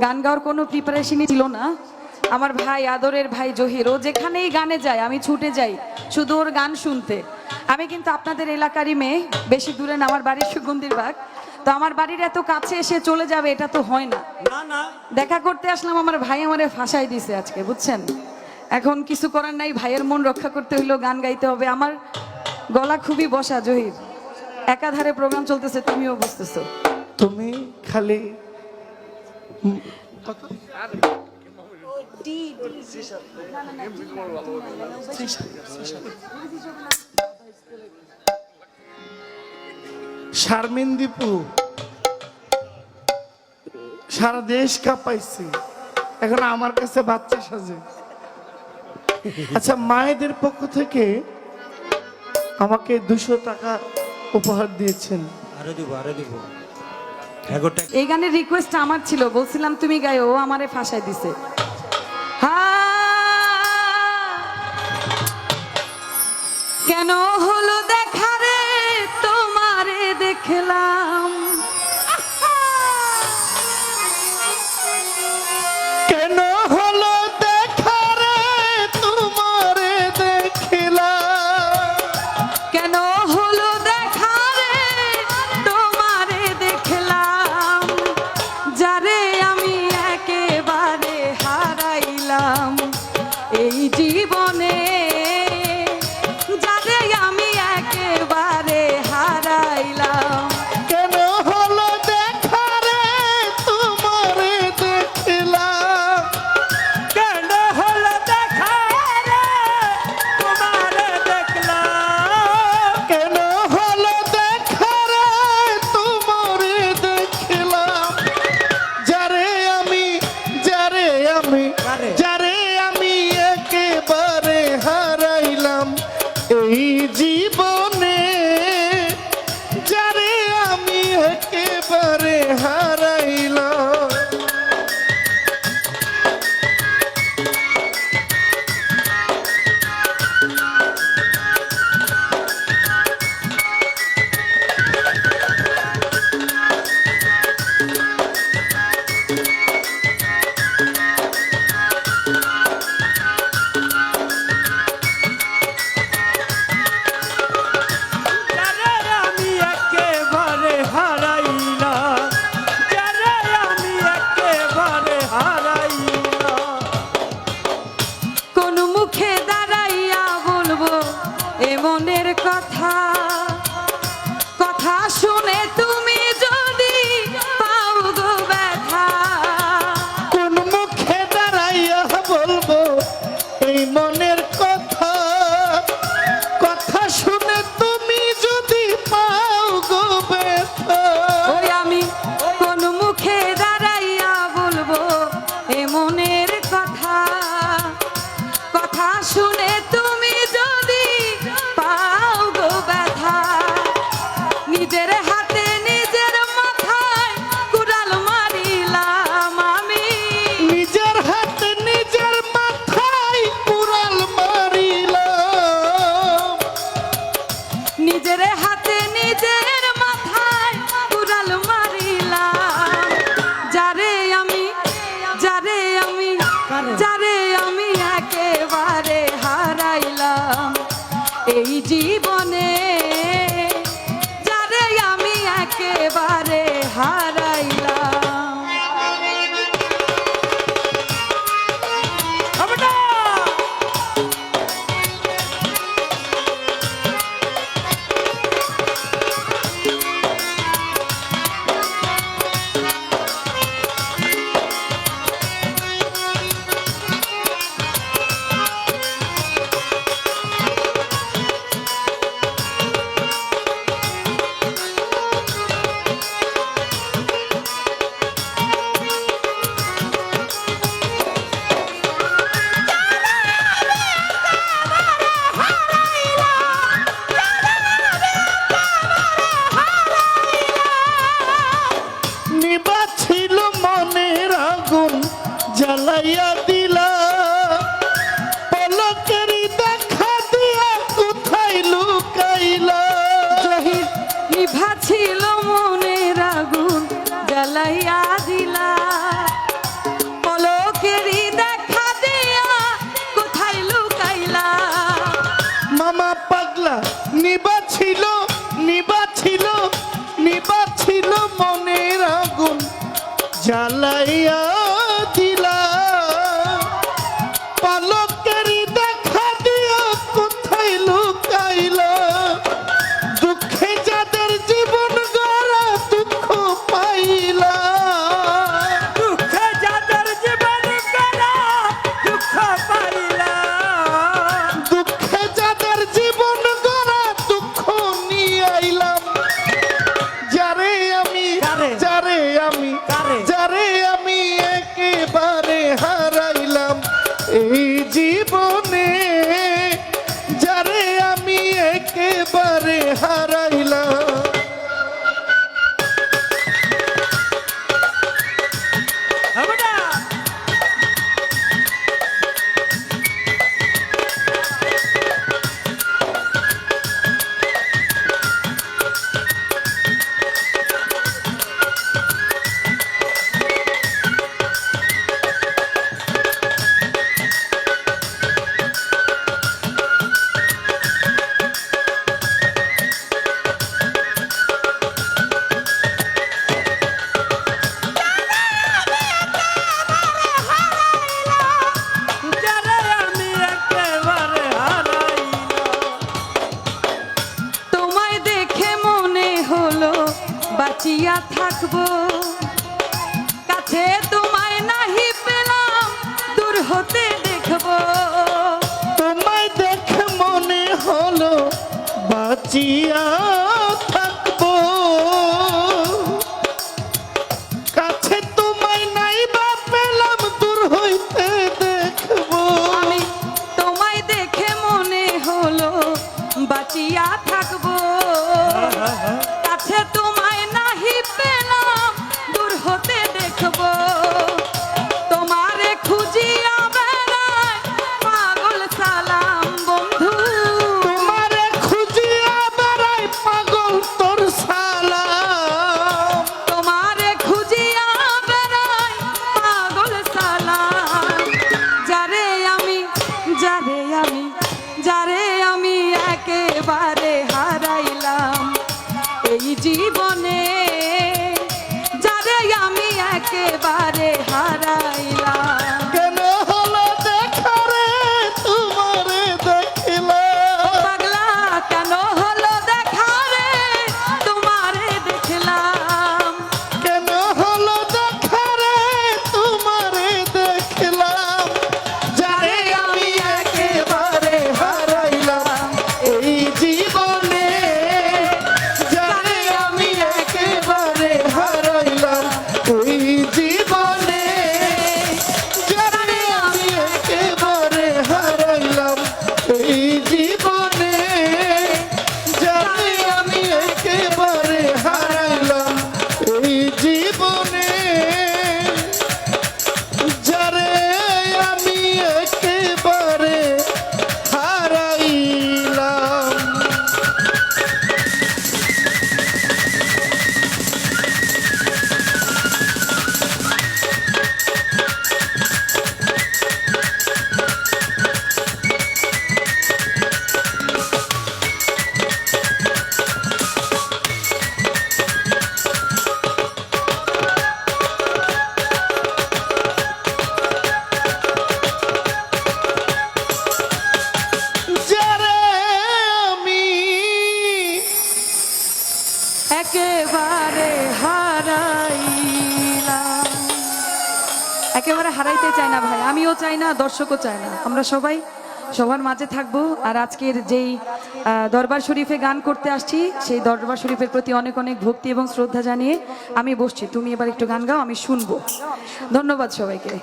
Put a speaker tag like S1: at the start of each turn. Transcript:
S1: গান গাওয়ার কোনো প্রিপারেশনই ছিল না। আমার ভাই, আদরের ভাই জহির, ও যেখানেই গানে যায় আমি ছুটে যাই শুধু ওর গান শুনতে। আমি কিন্তু আপনাদের এলাকারই মেয়ে, বেশি দূরে না, আমার বাড়ির সুগন্ধির বাগ। তো আমার বাড়ির এত কাছে এসে চলে যাবে এটা তো হয় না। দেখা করতে আসলাম, আমার ভাই আমারে ফাঁসাই দিছে আজকে, বুঝছেন। এখন কিছু করার নাই, ভাইয়ের মন রক্ষা করতে হইলো, গান গাইতে হবে। আমার গলা খুবই বসা জহির, একাধারে প্রোগ্রাম চলতেছে, তুমিও বুঝতেছো।
S2: তুমি খালি শারমিন দীপু সারা দেশ কাঁপাইছে, এখন আমার কাছে বাচ্চা সাজে। আচ্ছা, মায়েদের পক্ষ থেকে আমাকে 200 টাকা উপহার দিয়েছেন।
S3: আরো দিব
S1: এই গানের রিকোয়েস্ট আমার ছিল, বলছিলাম তুমি গাইও, ও আমারে ফাঁসাই দিছে। কেন হলো দেখা রে তোমারে দেখলাম,
S2: কেন হলো দেখা রে তোমারে দেখলাম,
S1: কেন হলো দেখা রে তোমারে দেখলাম, যারে আমি একেবারে হারাইলাম এই জীবনে, যারে আমি একেবারে হারাইলাম।
S2: কেন হলো দেখা রে তোমারে দেখলাম,
S3: কেন হলো দেখা রে তোমারে দেখলাম,
S2: কেন হলো দেখা রে তোমারে দেখলাম, যারে আমি যারে আমি একেবারে হারাইলাম এই জীবনে, যারে আমি একেবারে হারাইলাম।
S3: যারে আমি একেবারে হারাইলাম, যারে আমি একেবারে হারাইলাম।
S1: কোন মুখে দাঁড়াইয়া বলবো এ মনের কথা, কথা শুনে তুমি যদি পাও গো ব্যথা।
S2: কোন মুখে দাঁড়াইয়া বলবো এই মনের কথা, কথা শুনে তুমি যদি পাও গো ব্যথা।
S1: ওই আমি কোন মুখে দাঁড়াইয়া বলবো এ মনের কথা, কথা শুনে তুমি যদি পাও গো ব্যথা। নিজের হাতে নিজের মাথায় কুড়াল মারিলাম আমি,
S2: নিজের হাতে নিজের মাথায় কুড়াল মারিলাম,
S1: নিজের হাতে নিজের মাথায় কুড়াল মারিলাম। যারে আমি একেবারে হারাইলাম এই জীবনে, যারে আমি একেবারে হারাইলাম।
S3: হবে না।
S2: নিবা ছিল মনের আগুন জ্বালাইয়া দিলা, পলকের দেখা দিয়া কোথায় লুকাইলা।
S1: জহির নিভা ছিল মনের আগুন জ্বালাইয়া দিলা,
S2: জ্বালাইয়া দিলা পালকেরই দেখা দিয়া কোথায় লুকাইলা দুঃখে যাদের জীবন গড়া দুঃখ পাইলা
S3: দুঃখে যাদের জীবন গড়া দুঃখ পাইলা
S2: দুঃখে যাদের জীবন গড়া দুঃখ নিয়ে আইলাম যারে আমি
S3: কারে? কারে?
S2: যারে আমি একেবারে হারাইলাম এই জীবনে যারে আমি একেবারে হারাইলাম
S3: হবে না যারে আমি একেবারে হারাইলাম
S1: তোমায় দেখে মনে হলো বাঁচিয়া থাকবো কাছে তোমায় নাহি পেলাম দূর হতে দেখবো
S2: তোমায় দেখে মনে হলো বাঁচিয়া থাকবো কাছে তোমায় নাই বা পেলাম দূর হইতে দেখবো
S1: আমি তোমায় দেখে মনে হলো বাঁচিয়া থাকবো কাছে তোমায় নাহি পেলাম দূর হতে দেখবো তোমারে খুঁজিয়া বেড়ায় পাগল সালাম বন্ধু
S2: তোমারে খুঁজিয়া বেড়াই পাগল তোর সালাম
S1: তোমারে খুঁজিয়া বেড়ায় পাগল সালাম যারে আমি একেবারে হারাইলাম এই জীবনে যারে আমি একেবারে হারাইলাম
S2: কেন হলো দেখা রে তোমারে দেখিলাম
S1: পাগলা কেন হলো দেখা রে তোমারে দেখলাম
S2: কেন হলো দেখা রে তোমারে দেখলাম যারে আমি একেবারে হারাইলাম এই জীবনে যারে আমি একেবারে হারাইলাম এই জীবনে যারে আমি একেবারে হারাইলাম এই জীবনে যারে আমি একেবারে হারাইলাম এই জীবনে যারে আমি একেবারে হারাইলাম যারে আমি
S1: একেবারে হারাইলাম একেবারে হারাইতে চাই না ভাই আমিও চাই না দর্শকও চায় না আমরা সবাই সবার মাঝে থাকবো আর আজকের যেই দরবার শরীফে গান করতে আসছি সেই দরবার শরীফের প্রতি অনেক অনেক ভক্তি এবং শ্রদ্ধা জানিয়ে আমি বসছি তুমি এবার একটু গান গাও আমি শুনবো ধন্যবাদ সবাইকে